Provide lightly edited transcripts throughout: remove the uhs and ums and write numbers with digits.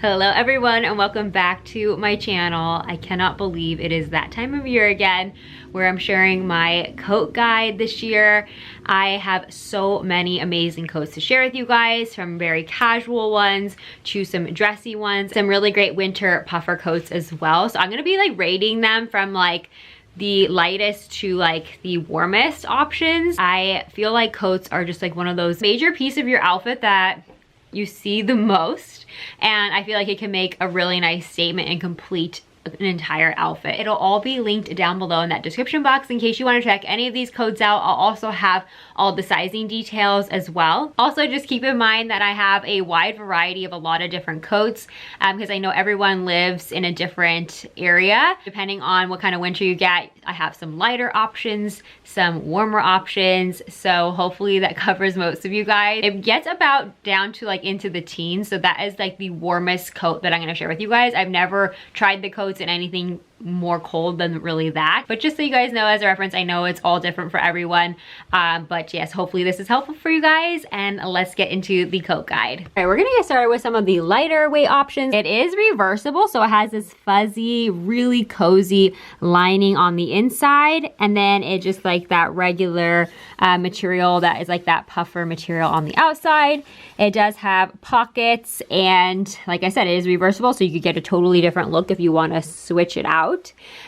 Hello everyone and welcome back to my channel. I cannot believe it is that time of year again where I'm sharing my coat guide this year. I have so many amazing coats to share with you guys, from very casual ones to some dressy ones, some really great winter puffer coats as well. So I'm gonna be like rating them from like the lightest to like the warmest options. I feel like coats are just like one of those major pieces of your outfit that you see the most, and I feel like it can make a really nice statement and complete an entire outfit. It'll all be linked down below in that description box in case you want to check any of these coats out. I'll also have all the sizing details as well. Also, just keep in mind that I have a wide variety of a lot of different coats because I know everyone lives in a different area. Depending on what kind of winter you get, I have some lighter options, some warmer options. So hopefully that covers most of you guys. It gets about down to like into the teens. So that is like the warmest coat that I'm gonna share with you guys. I've never tried the coats in anything more cold than really that, but just so you guys know as a reference, I know it's all different for everyone, but yes, hopefully this is helpful for you guys, and let's get into the coat guide. All right, we're gonna get started with some of the lighter weight options. It is reversible, so it has this fuzzy, really cozy lining on the inside, and then it just like that regular material that is like that puffer material on the outside. It does have pockets, and like I said, it is reversible, so you could get a totally different look if you want to switch it out.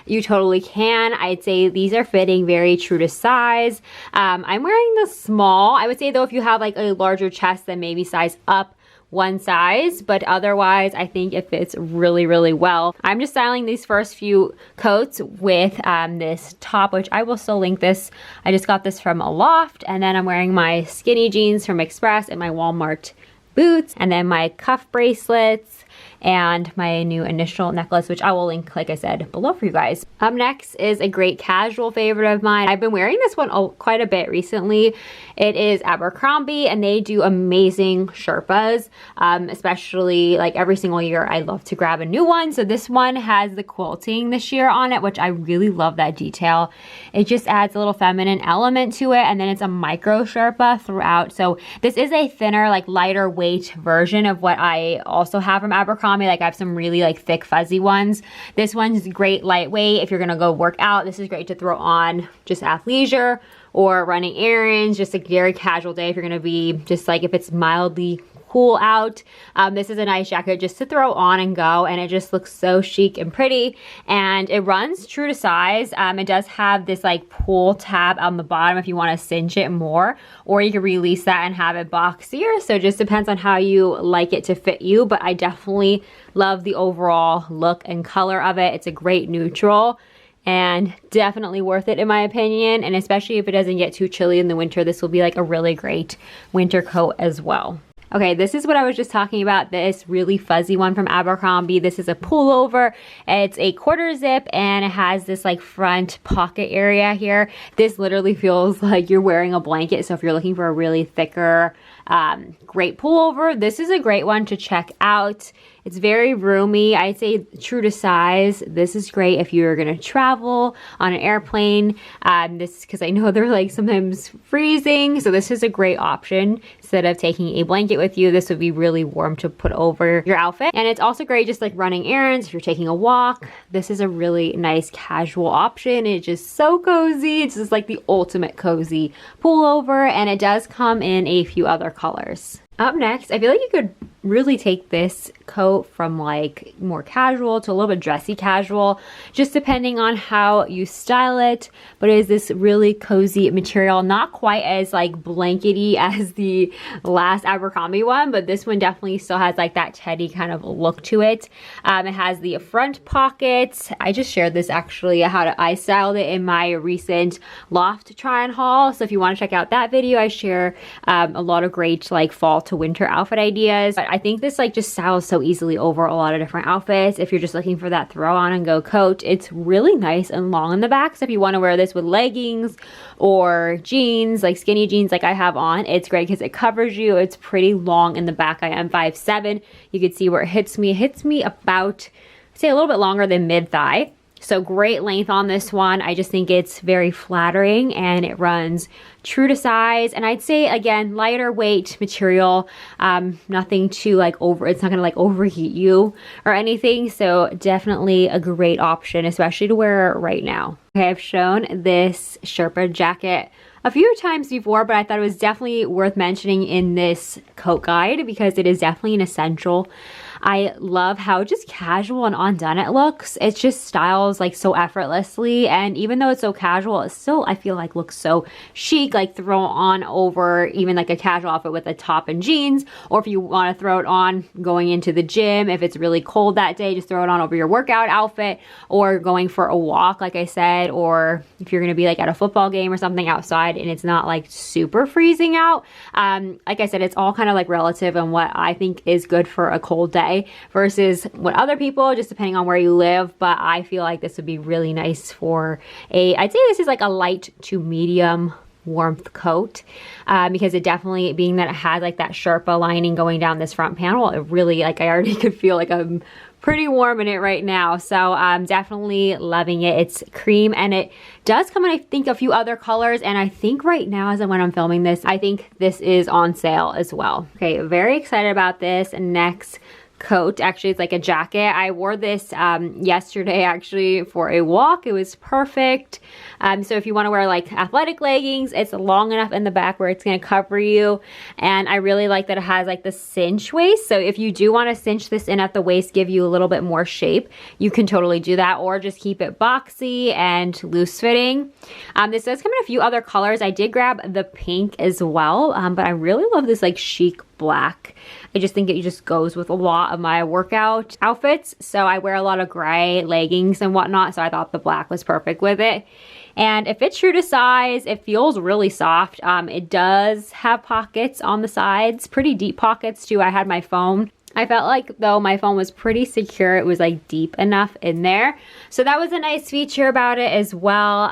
You totally can. I'd say these are fitting very true to size. I'm wearing the small. I would say though, if you have like a larger chest, then maybe size up one size, but otherwise I think it fits really, really well. I'm just styling these first few coats with this top, which I will still link this. I just got this from a Loft, and then I'm wearing my skinny jeans from Express and my Walmart boots, and then my cuff bracelets and my new initial necklace, which I will link, like I said, below for you guys. Up next is a great casual favorite of mine. I've been wearing this one quite a bit recently. It is Abercrombie, and they do amazing Sherpas, especially like every single year I love to grab a new one. So this one has the quilting this year on it, which I really love that detail. It just adds a little feminine element to it, and then it's a micro Sherpa throughout. So this is a thinner, like lighter weight version of what I also have from Abercrombie. Like I have some really like thick fuzzy ones. This one's great lightweight if you're gonna go work out. This is great to throw on just athleisure or running errands, just a very casual day if you're gonna be just like, if it's mildly cool out. This is a nice jacket just to throw on and go, and it just looks so chic and pretty, and it runs true to size. It does have this like pull tab on the bottom if you want to cinch it more, or you can release that and have it boxier. So it just depends on how you like it to fit you, but I definitely love the overall look and color of it. It's a great neutral and definitely worth it in my opinion, and especially if it doesn't get too chilly in the winter, this will be like a really great winter coat as well. Okay, this is what I was just talking about, this really fuzzy one from Abercrombie. This is a pullover. It's a quarter zip, and it has this like front pocket area here. This literally feels like you're wearing a blanket, so if you're looking for a really thicker, great pullover, this is a great one to check out. It's very roomy. I'd say true to size. This is great if you're gonna travel on an airplane. This, because I know they're like sometimes freezing, so this is a great option. Instead of taking a blanket with you, this would be really warm to put over your outfit. And it's also great just like running errands, if you're taking a walk. This is a really nice casual option. It's just so cozy. It's just like the ultimate cozy pullover, and it does come in a few other colors. Up next, I feel like you could really take this coat from like more casual to a little bit dressy casual, just depending on how you style it. But it is this really cozy material, not quite as like blankety as the last Abercrombie one, but this one definitely still has like that teddy kind of look to it. It has the front pockets. I just shared this actually, how I styled it in my recent Loft try-on haul. So if you want to check out that video, I share a lot of great like fall to winter outfit ideas. But I think this like just styles so easily over a lot of different outfits. If you're just looking for that throw on and go coat, it's really nice and long in the back. So if you want to wear this with leggings or jeans, like skinny jeans like I have on, it's great because it covers you. It's pretty long in the back. I am 5'7". You can see where it hits me. It hits me about, I'd say a little bit longer than mid-thigh. So great length on this one. I just think it's very flattering and it runs true to size. And I'd say, again, lighter weight material, nothing too like it's not gonna like overheat you or anything. So definitely a great option, especially to wear right now. Okay, I've shown this Sherpa jacket a few times before, but I thought it was definitely worth mentioning in this coat guide because it is definitely an essential. I love how just casual and undone it looks. It just styles like so effortlessly, and even though it's so casual, it still, I feel like, looks so chic, like throw on over even like a casual outfit with a top and jeans, or if you want to throw it on going into the gym, if it's really cold that day, just throw it on over your workout outfit, or going for a walk, like I said, or if you're gonna be like at a football game or something outside and it's not like super freezing out. Like I said, it's all kind of like relative on what I think is good for a cold day versus what other people, just depending on where you live. But I feel like this would be really nice for I'd say this is like a light to medium warmth coat, because it definitely, being that it has like that Sherpa lining going down this front panel, it really, like, I already could feel like I'm pretty warm in it right now. So I'm definitely loving it. It's cream and it does come in, I think, a few other colors. And I think right now, as when I'm filming this, I think this is on sale as well. Okay, very excited about this. Next coat, actually it's like a jacket. I wore this yesterday actually for a walk. It was perfect. So if you want to wear like athletic leggings, it's long enough in the back where it's going to cover you, and I really like that it has like the cinch waist. So if you do want to cinch this in at the waist, give you a little bit more shape, you can totally do that, or just keep it boxy and loose fitting. This does come in a few other colors. I did grab the pink as well, but I really love this like chic black. I just think it just goes with a lot of my workout outfits. So I wear a lot of gray leggings and whatnot, so I thought the black was perfect with it. And it fits true to size. It feels really soft. It does have pockets on the sides, pretty deep pockets too. I had my phone. I felt like, though, my phone was pretty secure. It was like deep enough in there. So that was a nice feature about it as well.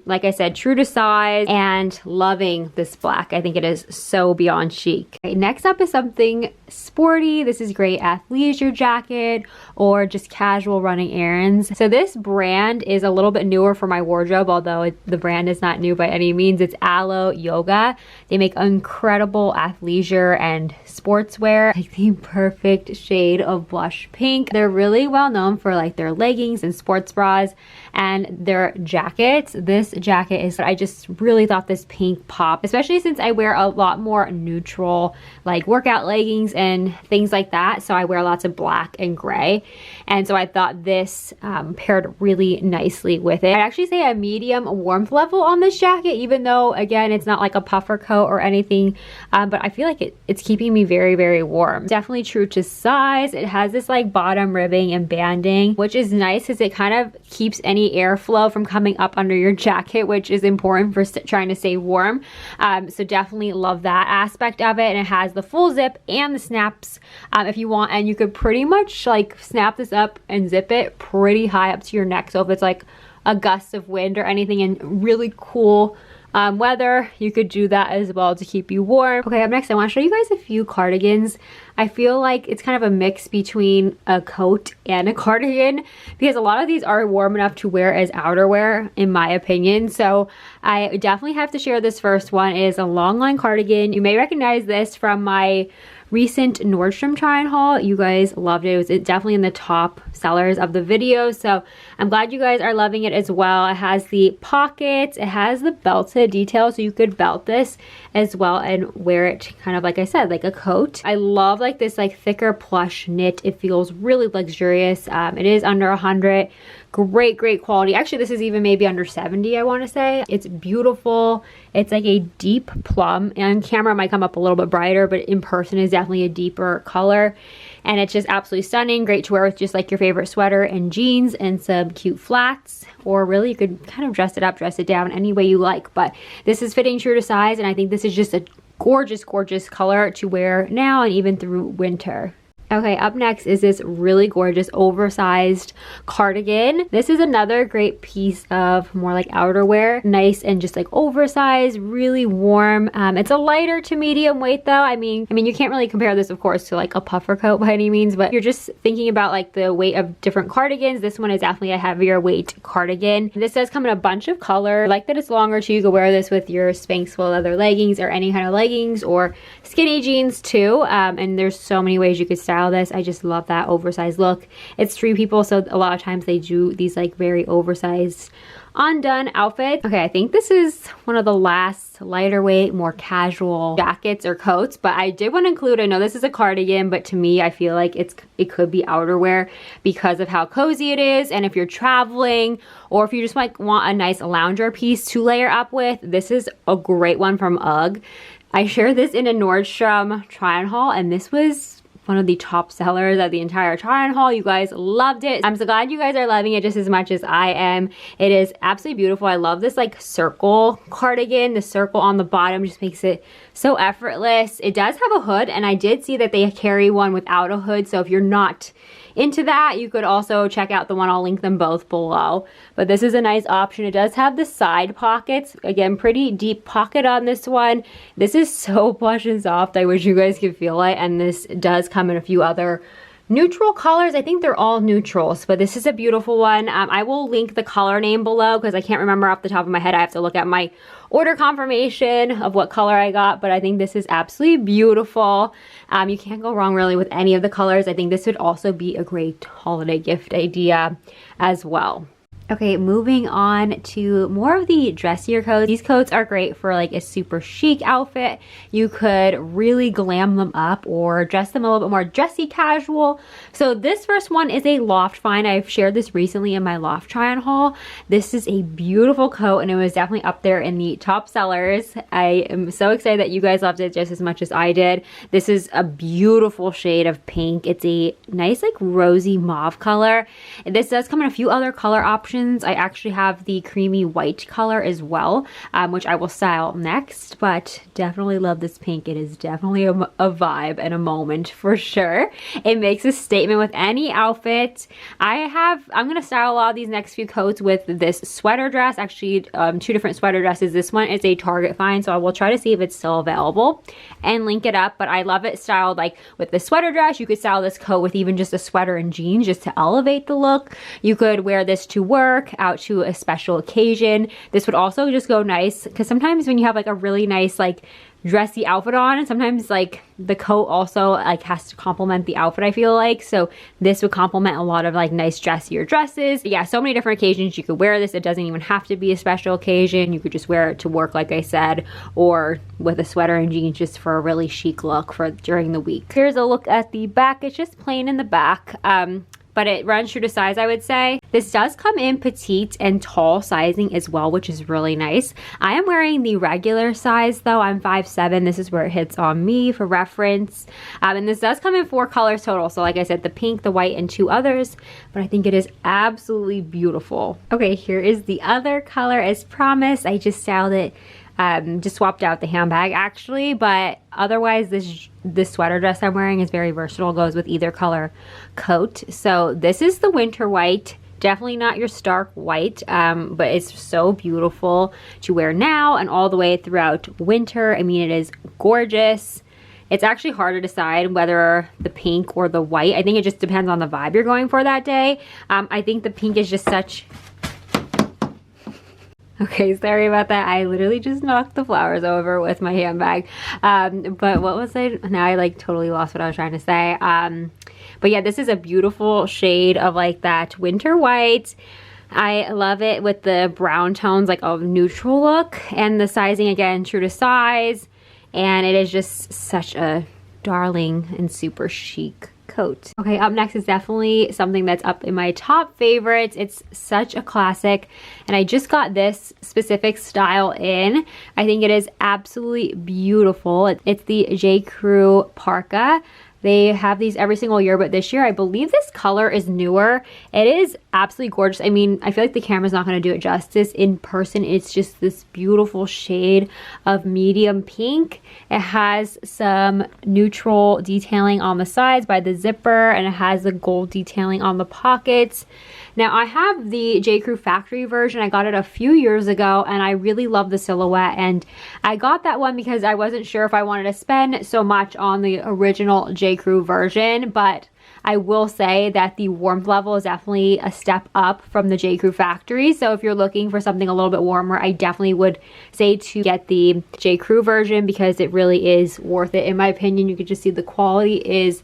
Like I said, true to size, and loving this black. I think it is so beyond chic. Okay, next up is something sporty. This is great athleisure jacket or just casual running errands. So this brand is a little bit newer for my wardrobe, although the brand is not new by any means. It's Aloe Yoga. They make incredible athleisure and sportswear. Like the perfect shade of blush pink. They're really well known for like their leggings and sports bras and their jackets. This jacket is, I just really thought this pink popped, especially since I wear a lot more neutral like workout leggings and things like that. So I wear lots of black and gray. And so I thought this paired really nicely with it. I'd actually say a medium warmth level on this jacket, even though, again, it's not like a puffer coat or anything, but I feel like it's keeping me very, very warm. Definitely true to size. It has this like bottom ribbing and banding, which is nice because it kind of keeps any airflow from coming up under your jacket, which is important for trying to stay warm. So definitely love that aspect of it. And it has the full zip and the snaps if you want, and you could pretty much like snap this up and zip it pretty high up to your neck. So if it's like a gust of wind or anything in really cool weather, you could do that as well to keep you warm. Okay, up next I want to show you guys a few cardigans. I feel like it's kind of a mix between a coat and a cardigan because a lot of these are warm enough to wear as outerwear, in my opinion. So I definitely have to share this first one. It is a long line cardigan. You may recognize this from my recent Nordstrom try-on haul. You guys loved it. It was definitely in the top sellers of the video. So I'm glad you guys are loving it as well. It has the pockets. It has the belted detail. So you could belt this as well and wear it kind of, like I said, like a coat. I love like this like thicker plush knit. It feels really luxurious. It is under 100. Great quality. Actually, this is even maybe under 70, I want to say. It's beautiful. It's like a deep plum, and on camera it might come up a little bit brighter, but in person is definitely a deeper color. And it's just absolutely stunning. Great to wear with just like your favorite sweater and jeans and some cute flats, or really you could kind of dress it up, dress it down any way you like. But this is fitting true to size, and I think this is just a gorgeous color to wear now and even through winter. Okay, up next is this really gorgeous oversized cardigan. This is another great piece of more like outerwear. Nice and just like oversized, really warm. It's a lighter to medium weight though. I mean, you can't really compare this of course to like a puffer coat by any means, but you're just thinking about like the weight of different cardigans. This one is definitely a heavier weight cardigan. This does come in a bunch of color. I like that it's longer too. You could wear this with your Spanx leather leggings or any kind of leggings or skinny jeans too. And there's so many ways you could style this. I just love that oversized look. It's street people, so a lot of times they do these like very oversized undone outfits. Okay, I think this is one of the last lighter weight, more casual jackets or coats, but I did want to include, I know this is a cardigan, but to me, I feel like it could be outerwear because of how cozy it is. And if you're traveling or if you just like want a nice lounger piece to layer up with, this is a great one from UGG. I shared this in a Nordstrom try-on haul, and this was one of the top sellers of the entire try-on haul. You guys loved it. I'm so glad you guys are loving it just as much as I am. It is absolutely beautiful. I love this like circle cardigan. The circle on the bottom just makes it so effortless. It does have a hood, and I did see that they carry one without a hood. So if you're not into that, you could also check out the one. I'll link them both below. But this is a nice option. It does have the side pockets. Again, pretty deep pocket on this one. This is so plush and soft. I wish you guys could feel it. And this does come in a few other neutral colors. I think they're all neutrals, but this is a beautiful one. I will link the color name below because I can't remember off the top of my head. I have to look at my order confirmation of what color I got, but I think this is absolutely beautiful. You can't go wrong really with any of the colors. I think this would also be a great holiday gift idea as well. Okay, moving on to more of the dressier coats. These coats are great for like a super chic outfit. You could really glam them up or dress them a little bit more dressy casual. So this first one is a Loft find. I've shared this recently in my Loft try-on haul. This is a beautiful coat, and it was definitely up there in the top sellers. I am so excited that you guys loved it just as much as I did. This is a beautiful shade of pink. It's a nice like rosy mauve color. This does come in a few other color options. I actually have the creamy white color as well, which I will style next, but definitely love this pink. It is definitely a vibe and a moment for sure. It makes a statement with any outfit. I'm gonna style a lot of these next few coats with this sweater dress, actually two different sweater dresses. This one is a Target find, so I will try to see if it's still available and link it up, but I love it styled like with the sweater dress. You could style this coat with even just a sweater and jeans just to elevate the look. You could wear this to work, out to a special occasion. This would also just go nice because sometimes when you have like a really nice like dressy outfit on, and sometimes like the coat also like has to complement the outfit, I feel like. So this would complement a lot of like nice dressier dresses. Yeah, so many different occasions you could wear this. It doesn't even have to be a special occasion. You could just wear it to work like I said, or with a sweater and jeans just for a really chic look for during the week. Here's a look at the back. It's just plain in the back. But it runs true to size, I would say. This does come in petite and tall sizing as well, which is really nice. I am wearing the regular size though. I'm 5'7". This is where it hits on me for reference. And this does come in 4 colors total. So like I said, the pink, the white, and 2 others. But I think it is absolutely beautiful. Okay, here is the other color as promised. I just styled it. Just swapped out the handbag actually, but otherwise this sweater dress I'm wearing is very versatile, goes with either color coat. So this is the winter white, definitely not your stark white, but it's so beautiful to wear now and all the way throughout winter. I mean, it is gorgeous. It's actually hard to decide whether the pink or the white. I think it just depends on the vibe you're going for that day. I think the pink is just such... Okay, sorry about that. I literally just knocked the flowers over with my handbag. But what was I? Now I like totally lost what I was trying to say. But yeah, this is a beautiful shade of like that winter white. I love it with the brown tones, like a neutral look. And the sizing, again, true to size. And it is just such a darling and super chic coat. Okay, up next is definitely something that's up in my top favorites. It's such a classic, and I just got this specific style in. I think it is absolutely beautiful. It's the JCrew Parka. They have these every single year, but this year I believe this color is newer. It is absolutely gorgeous. I mean, I feel like the camera's not going to do it justice. In person, it's just this beautiful shade of medium pink. It has some neutral detailing on the sides by the zipper, and it has the gold detailing on the pockets. Now, I have the JCrew Factory version. I got it a few years ago, and I really love the silhouette. And I got that one because I wasn't sure if I wanted to spend so much on the original JCrew version, but I will say that the warmth level is definitely a step up from the JCrew Factory. So if you're looking for something a little bit warmer, I definitely would say to get the JCrew version because it really is worth it. In my opinion, you can just see the quality is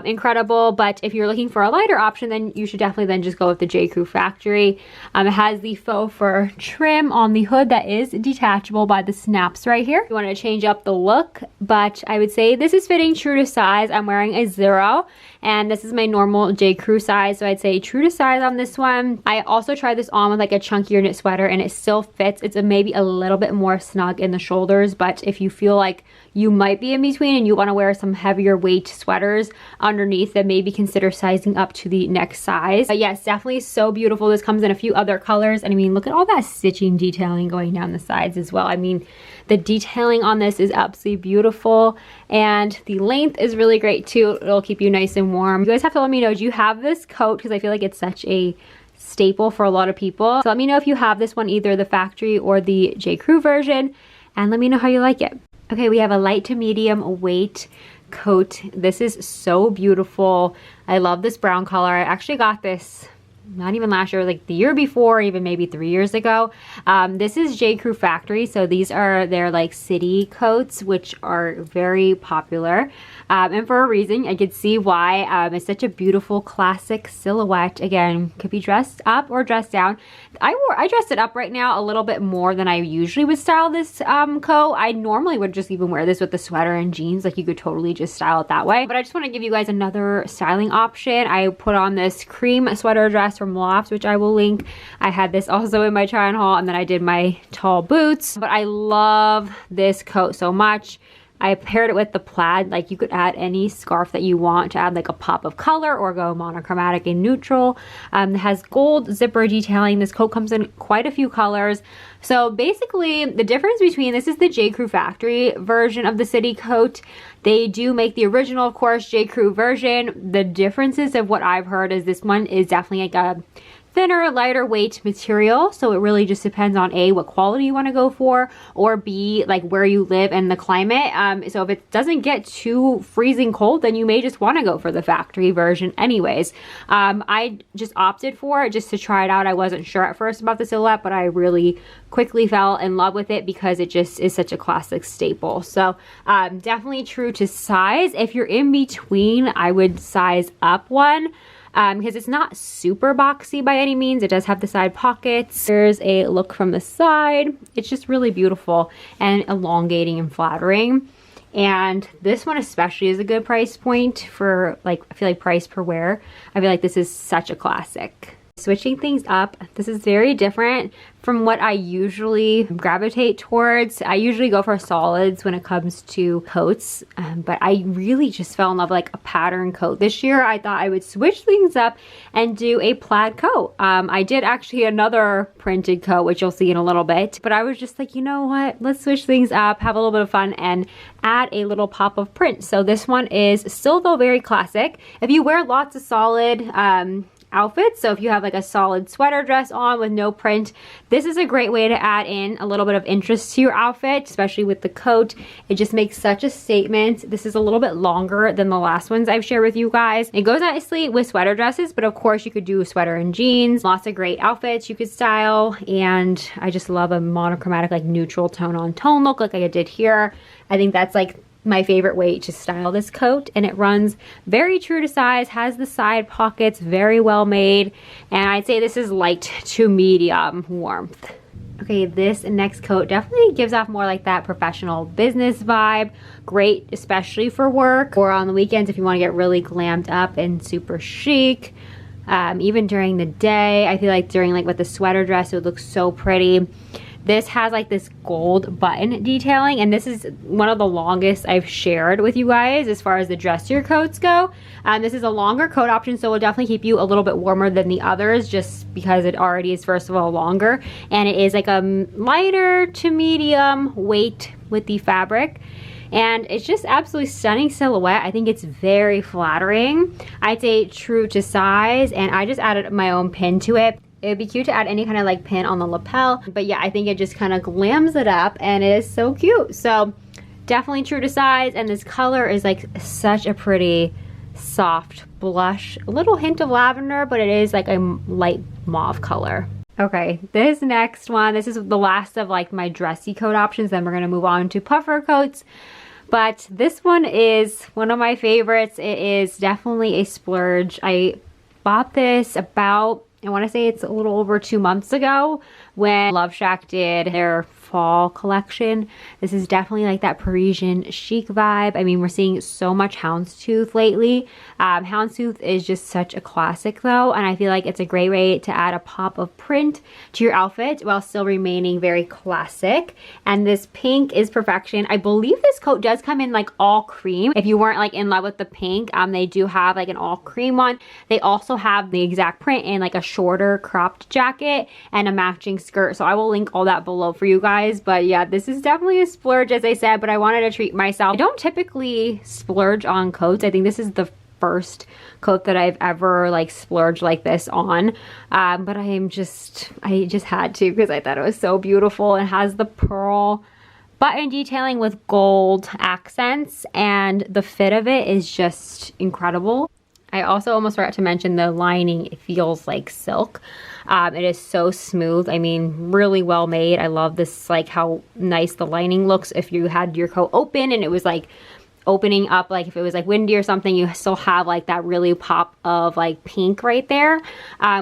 incredible. But if you're looking for a lighter option, then you should definitely then just go with the JCrew Factory. It has the faux fur trim on the hood that is detachable by the snaps right here. You want to change up the look, but I would say this is fitting true to size. I'm wearing a 0, and this is my normal JCrew size, so I'd say true to size on this one. I also tried this on with like a chunkier knit sweater, and it still fits. It's maybe a little bit more snug in the shoulders, but if you feel like you might be in between and you want to wear some heavier weight sweaters underneath, then maybe consider sizing up to the next size. But yes, definitely so beautiful. This comes in a few other colors, and I mean, look at all that stitching detailing going down the sides as well. I mean, the detailing on this is absolutely beautiful, and the length is really great too. It'll keep you nice and warm. You guys have to let me know, do you have this coat? Because I feel like it's such a staple for a lot of people. So let me know if you have this one, either the factory or the JCrew version, and let me know how you like it. Okay, we have a light to medium weight coat. This is so beautiful. I love this brown color. I actually got this not even last year, like the year before, even maybe 3 years ago. This is JCrew Factory, so these are their like city coats, which are very popular, and for a reason. I could see why. It's such a beautiful classic silhouette. Again, could be dressed up or dressed down. I dressed it up right now a little bit more than I usually would style this coat. I normally would just even wear this with the sweater and jeans. Like, you could totally just style it that way, but I just want to give you guys another styling option. I put on this cream sweater dress from Loft, which I will link. I had this also in my try on haul, and then I did my tall boots. But I love this coat so much. I paired it with the plaid. Like, you could add any scarf that you want to add like a pop of color or go monochromatic and neutral. It has gold zipper detailing. This coat comes in quite a few colors. So basically, the difference between this is the JCrew Factory version of the city coat. They do make the original, of course, JCrew version. The differences of what I've heard is this one is definitely like a thinner, lighter weight material. So it really just depends on A, what quality you want to go for, or B, like where you live and the climate. So if it doesn't get too freezing cold, then you may just want to go for the factory version anyways. I just opted for it just to try it out. I wasn't sure at first about the silhouette, but I really quickly fell in love with it because it just is such a classic staple. So definitely true to size. If you're in between, I would size up one. Because it's not super boxy by any means. It does have the side pockets. There's a look from the side. It's just really beautiful and elongating and flattering. And this one especially is a good price point for, like, I feel like price per wear. I feel like this is such a classic. Switching things up, this is very different from what I usually gravitate towards. I usually go for solids when it comes to coats, but I really just fell in love with like a pattern coat. This year I thought I would switch things up and do a plaid coat. I did actually another printed coat, which you'll see in a little bit, but I was just like, you know what, let's switch things up, have a little bit of fun, and add a little pop of print. So this one is still though very classic. If you wear lots of solid outfits, so if you have like a solid sweater dress on with no print, this is a great way to add in a little bit of interest to your outfit, especially with the coat. It just makes such a statement. This is a little bit longer than the last ones I've shared with you guys. It goes nicely with sweater dresses, but of course you could do a sweater and jeans. Lots of great outfits you could style, and I just love a monochromatic, like neutral tone on tone look like I did here. I think that's like my favorite way to style this coat, and it runs very true to size, has the side pockets, very well made, and I'd say this is light to medium warmth. Okay, this next coat definitely gives off more like that professional business vibe. Great, especially for work or on the weekends if you want to get really glammed up and super chic. Even during the day, I feel like during like with the sweater dress, it would look so pretty. This has like this gold button detailing, and this is one of the longest I've shared with you guys as far as the dressier coats go. This is a longer coat option, so it will definitely keep you a little bit warmer than the others, just because it already is, first of all, longer, and it is like a lighter to medium weight with the fabric. And it's just absolutely stunning silhouette. I think it's very flattering. I'd say true to size, and I just added my own pin to it. It would be cute to add any kind of like pin on the lapel, but yeah, I think it just kind of glams it up, and it is so cute. So definitely true to size, and this color is like such a pretty soft blush, a little hint of lavender, but it is like a light mauve color. Okay, this next one, this is the last of like my dressy coat options. Then we're gonna move on to puffer coats. But this one is one of my favorites. It is definitely a splurge. I bought this about, I wanna say it's a little over 2 months ago when Love Shack did their fall collection. This is definitely like that Parisian chic vibe. I mean, we're seeing so much houndstooth lately. Houndstooth is just such a classic though, and I feel like it's a great way to add a pop of print to your outfit while still remaining very classic. And this pink is perfection. I believe this coat does come in like all cream. If you weren't like in love with the pink, they do have like an all cream one. They also have the exact print in like a shorter cropped jacket and a matching skirt. So I will link all that below for you guys. But yeah, this is definitely a splurge, as I said, but I wanted to treat myself. I don't typically splurge on coats. I think this is the first coat that I've ever like splurged like this on. But I just had to, because I thought it was so beautiful. It has the pearl button detailing with gold accents, and the fit of it is just incredible. I also almost forgot to mention the lining. It feels like silk. It is so smooth. I mean, really well made. I love this, like how nice the lining looks. If you had your coat open and it was like opening up, like if it was like windy or something, you still have like that really pop of like pink right there,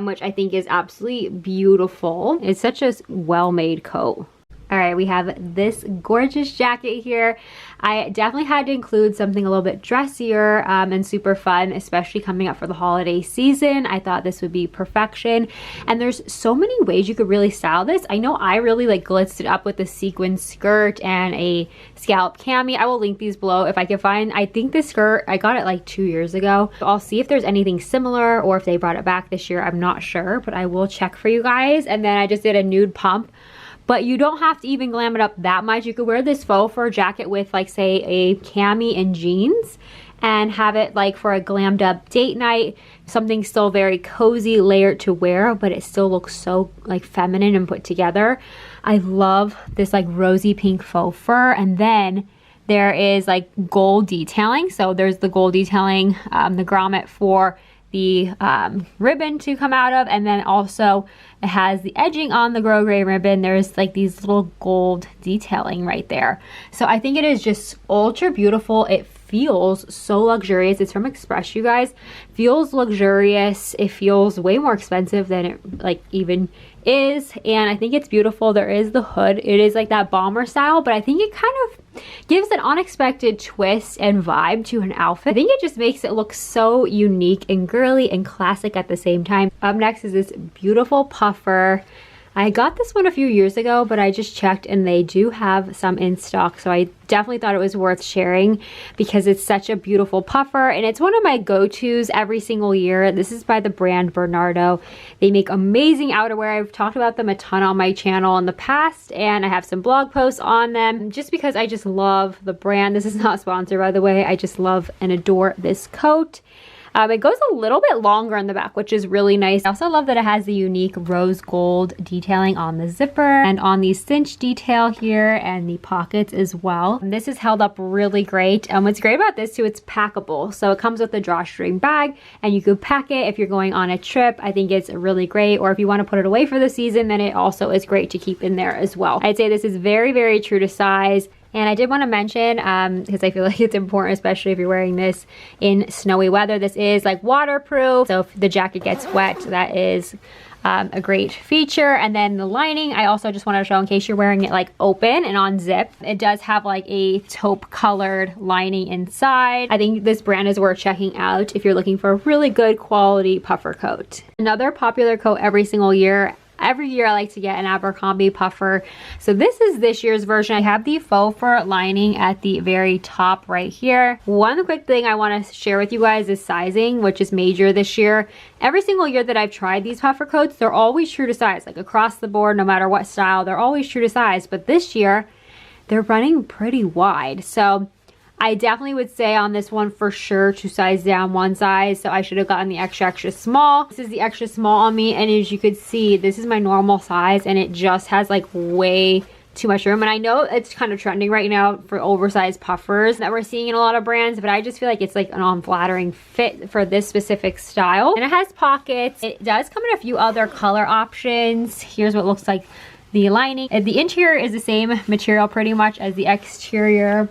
which I think is absolutely beautiful. It's such a well-made coat. All right, we have this gorgeous jacket here. I definitely had to include something a little bit dressier and super fun, especially coming up for the holiday season. I thought this would be perfection. And there's so many ways you could really style this. I know I really like glitzed it up with a sequin skirt and a scallop cami. I will link these below if I can find. I think this skirt, I got it like 2 years ago. I'll see if there's anything similar or if they brought it back this year. I'm not sure, but I will check for you guys. And then I just did a nude pump. But you don't have to even glam it up that much. You could wear this faux fur jacket with like say a cami and jeans and have it like for a glammed up date night. Something still very cozy, layered to wear, but it still looks so like feminine and put together. I love this like rosy pink faux fur, and then there is like gold detailing. So there's the gold detailing, the grommet for the ribbon to come out of, and then also it has the edging on the grosgrain ribbon. There's like these little gold detailing right there. So I think it is just ultra beautiful. It feels so luxurious. It's from Express, you guys. Feels luxurious. It feels way more expensive than it like even is, and I think it's beautiful. There is the hood. It is like that bomber style, but I think it kind of gives an unexpected twist and vibe to an outfit. I think it just makes it look so unique and girly and classic at the same time. Up next is this beautiful puffer. I got this one a few years ago, but I just checked and they do have some in stock. So I definitely thought it was worth sharing because it's such a beautiful puffer and it's one of my go-tos every single year. This is by the brand Bernadotte. They make amazing outerwear. I've talked about them a ton on my channel in the past and I have some blog posts on them just because I just love the brand. This is not sponsored, by the way. I just love and adore this coat. It goes a little bit longer in the back, which is really nice. I also love that it has the unique rose gold detailing on the zipper and on the cinch detail here and the pockets as well. And this is held up really great. What's great about this too, it's packable. So it comes with a drawstring bag and you could pack it if you're going on a trip. I think it's really great. Or if you want to put it away for the season, then it also is great to keep in there as well. I'd say this is very, very true to size. And I did want to mention, because I feel like it's important, especially if you're wearing this in snowy weather, this is like waterproof. So if the jacket gets wet, that is a great feature. And then the lining, I also just wanted to show in case you're wearing it like open and on zip. It does have like a taupe colored lining inside. I think this brand is worth checking out if you're looking for a really good quality puffer coat. Another popular coat every single year Every year I like to get an Abercrombie puffer. So this is this year's version. I have the faux fur lining at the very top right here. One quick thing I want to share with you guys is sizing, which is major this year. Every single year that I've tried these puffer coats, they're always true to size. Like across the board, no matter what style, they're always true to size. But this year, they're running pretty wide. So I definitely would say on this one for sure to size down one size. So I should have gotten the extra small. This is the extra small on me, and as you could see, this is my normal size, and it just has like way too much room. And I know it's kind of trending right now for oversized puffers that we're seeing in a lot of brands, but I just feel like it's like an unflattering fit for this specific style. And it has pockets. It does come in a few other color options. Here's what it looks like the lining. The interior is the same material pretty much as the exterior.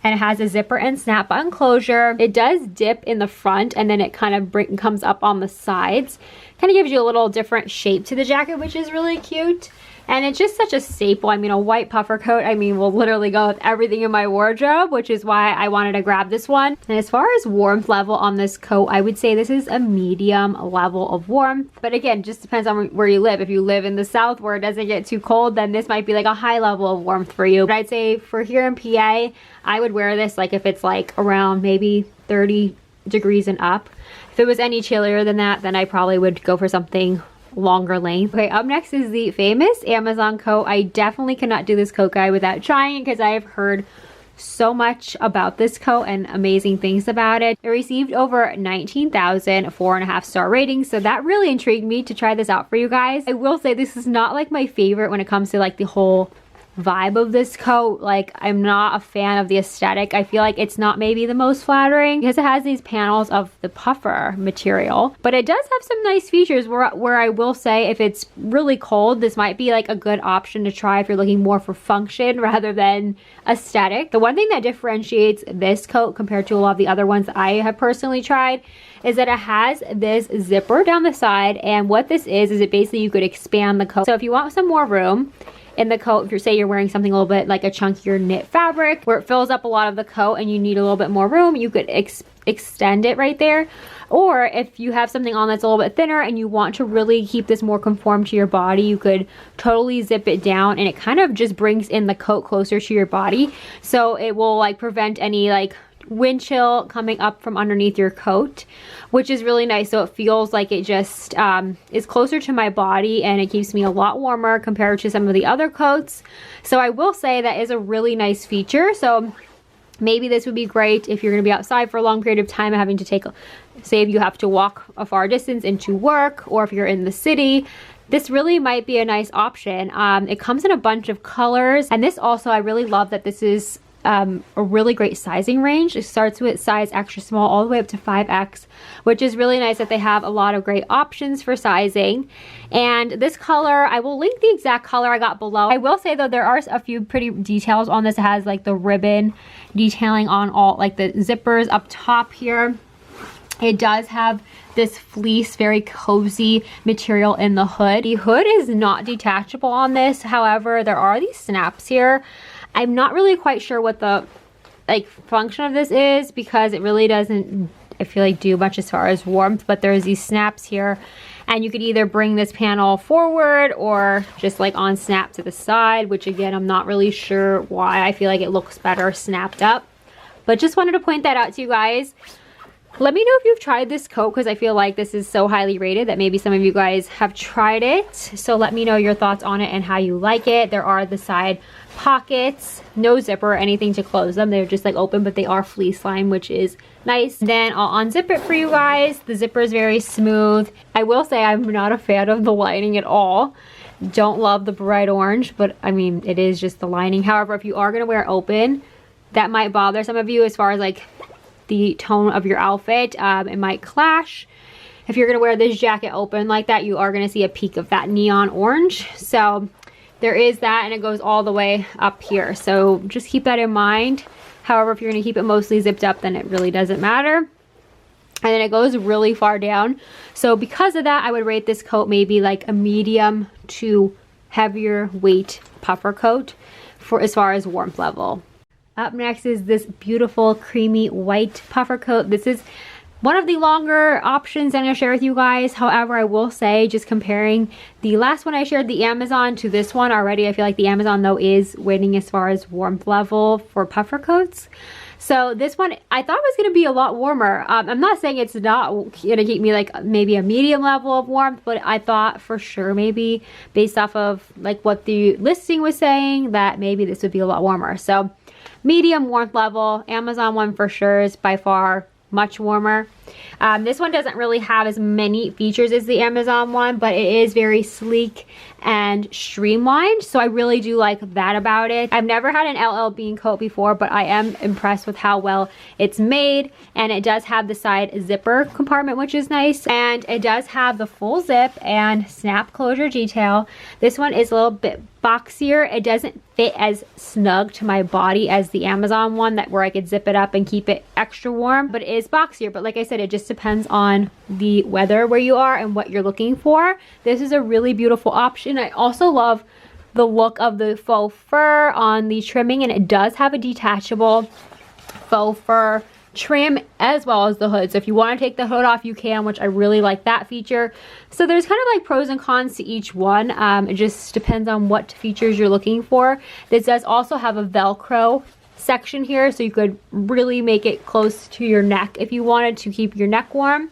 And it has a zipper and snap button closure. It does dip in the front, and then it kind of comes up on the sides. Kind of gives you a little different shape to the jacket, which is really cute. And it's just such a staple. I mean, a white puffer coat, I mean, will literally go with everything in my wardrobe, which is why I wanted to grab this one. And as far as warmth level on this coat, I would say this is a medium level of warmth. But again, just depends on where you live. If you live in the South where it doesn't get too cold, then this might be like a high level of warmth for you. But I'd say for here in PA, I would wear this like if it's like around maybe 30 degrees and up. If it was any chillier than that, then I probably would go for something longer length. Okay, up next is the famous Amazon coat. I definitely cannot do this coat guide without trying it because I have heard so much about this coat and amazing things about it. It received over 19,000 4.5-star ratings, so that really intrigued me to try this out for you guys. I will say this is not like my favorite when it comes to like the whole vibe of this coat. Like, I'm not a fan of the aesthetic. I feel like it's not maybe the most flattering because it has these panels of the puffer material, but it does have some nice features where I will say if it's really cold, this might be like a good option to try if you're looking more for function rather than aesthetic. The one thing that differentiates this coat compared to a lot of the other ones I have personally tried is that it has this zipper down the side, and what this is it basically you could expand the coat. So if you want some more room in the coat, if you're say you're wearing something a little bit like a chunkier knit fabric where it fills up a lot of the coat and you need a little bit more room, you could extend it right there. Or if you have something on that's a little bit thinner and you want to really keep this more conform to your body, you could totally zip it down, and it kind of just brings in the coat closer to your body, so it will like prevent any like wind chill coming up from underneath your coat, which is really nice. So it feels like it just is closer to my body, and it keeps me a lot warmer compared to some of the other coats. So I will say that is a really nice feature. So maybe this would be great if you're going to be outside for a long period of time and having to take, say if you have to walk a far distance into work, or if you're in the city. This really might be a nice option. It comes in a bunch of colors, and this also, I really love that this is a really great sizing range. It starts with size extra small all the way up to 5X, which is really nice that they have a lot of great options for sizing. And this color, I will link the exact color I got below. I will say though, there are a few pretty details on this. It has like the ribbon detailing on all like the zippers up top here. It does have this fleece, very cozy material in the hood. The hood is not detachable on this. However, there are these snaps here. I'm not really quite sure what the like function of this is because it really doesn't, I feel like, do much as far as warmth, but there's these snaps here, and you could either bring this panel forward or just like on snap to the side, which again, I'm not really sure why. I feel like it looks better snapped up, but just wanted to point that out to you guys. Let me know if you've tried this coat because I feel like this is so highly rated that maybe some of you guys have tried it. So let me know your thoughts on it and how you like it. There are the side pockets, no zipper or anything to close them. They're just like open, but they are fleece lined, which is nice. Then I'll unzip it for you guys. The zipper is very smooth. I will say I'm not a fan of the lining at all. Don't love the bright orange, but I mean, it is just the lining. However, if you are gonna wear it open, that might bother some of you as far as like the tone of your outfit. It might clash. If you're gonna wear this jacket open like that, you are gonna see a peak of that neon orange. So there is that, and it goes all the way up here. So just keep that in mind. However, if you're gonna keep it mostly zipped up, then it really doesn't matter. And then it goes really far down. So because of that, I would rate this coat maybe like a medium to heavier weight puffer coat for as far as warmth level. Up next is this beautiful creamy white puffer coat. This is one of the longer options I'm gonna share with you guys. However, I will say, just comparing the last one I shared, the Amazon, to this one already, I feel like the Amazon though is winning as far as warmth level for puffer coats. So this one I thought was going to be a lot warmer. I'm not saying it's not going to keep me like maybe a medium level of warmth, but I thought for sure maybe based off of like what the listing was saying that maybe this would be a lot warmer. So medium warmth level. Amazon one for sure is by far much warmer. This one doesn't really have as many features as the Amazon one, but it is very sleek and streamlined, so I really do like that about it. I've never had an LL Bean coat before, but I am impressed with how well it's made, and it does have the side zipper compartment, which is nice, and it does have the full zip and snap closure detail. This one is a little bit boxier. It doesn't fit as snug to my body as the Amazon one where I could zip it up and keep it extra warm, but it is boxier. But like I said, it just depends on the weather where you are and what you're looking for. This is a really beautiful option. I also love the look of the faux fur on the trimming, and it does have a detachable faux fur trim as well as the hood. So if you want to take the hood off, you can, which I really like that feature. So there's kind of like pros and cons to each one. It just depends on what features you're looking for. This does also have a Velcro section here, so you could really make it close to your neck if you wanted to keep your neck warm.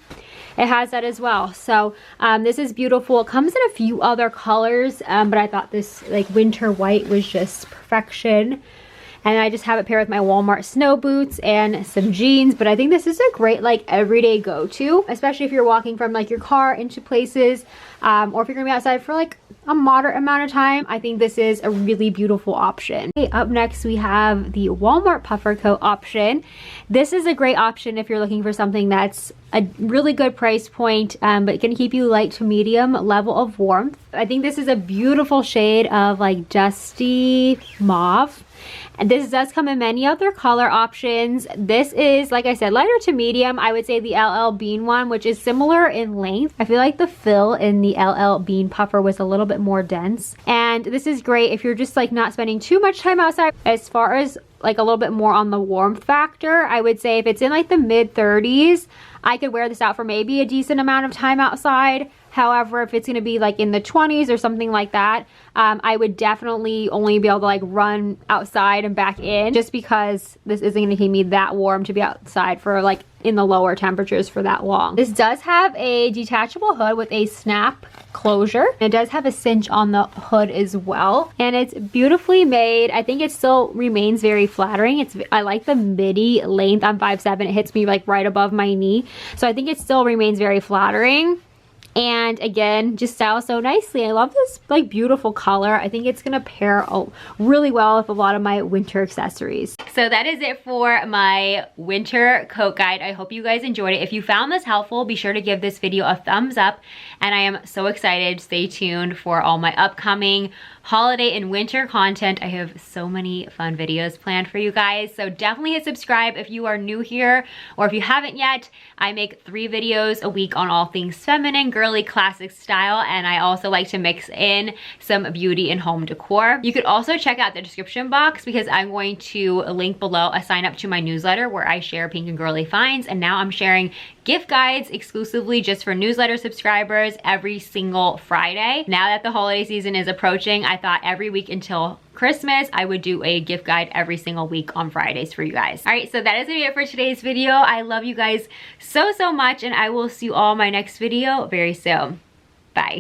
It has that as well. So this is beautiful. It comes in a few other colors, but I thought this like winter white was just perfection. And I just have it paired with my Walmart snow boots and some jeans. But I think this is a great like everyday go-to, especially if you're walking from like your car into places, or if you're gonna be outside for like a moderate amount of time. I think this is a really beautiful option. Okay, up next we have the Walmart puffer coat option. This is a great option if you're looking for something that's a really good price point, but can keep you light to medium level of warmth. I think this is a beautiful shade of like dusty mauve. And this does come in many other color options. This is, like I said, lighter to medium. I would say the LL Bean one, which is similar in length. I feel like the fill in the LL Bean puffer was a little bit more dense. And this is great if you're just like not spending too much time outside. As far as like a little bit more on the warmth factor, I would say if it's in like the mid 30s, I could wear this out for maybe a decent amount of time outside. However, if it's going to be like in the 20s or something like that, I would definitely only be able to like run outside and back in, just because this isn't going to keep me that warm to be outside for like in the lower temperatures for that long. This does have a detachable hood with a snap closure. It does have a cinch on the hood as well, and it's beautifully made. I think it still remains very flattering. I like the midi length. I'm 5'7". It hits me like right above my knee, so I think it still remains very flattering. And again, just styles so nicely. I love this like beautiful color. I think it's gonna pair really well with a lot of my winter accessories. So that is it for my winter coat guide. I hope you guys enjoyed it. If you found this helpful, be sure to give this video a thumbs up. And I am so excited. Stay tuned for all my upcoming holiday and winter content. I have so many fun videos planned for you guys, so definitely hit subscribe if you are new here, or if you haven't yet. I make 3 videos a week on all things feminine, girly, classic style, and I also like to mix in some beauty and home decor. You could also check out the description box, because I'm going to link below a sign up to my newsletter where I share pink and girly finds, and now I'm sharing gift guides exclusively just for newsletter subscribers every single Friday. Now that the holiday season is approaching, I thought every week until Christmas I would do a gift guide every single week on Fridays for you guys. All right, so that is gonna be it for today's video. I love you guys so much, and I will see you all in my next video very soon. Bye.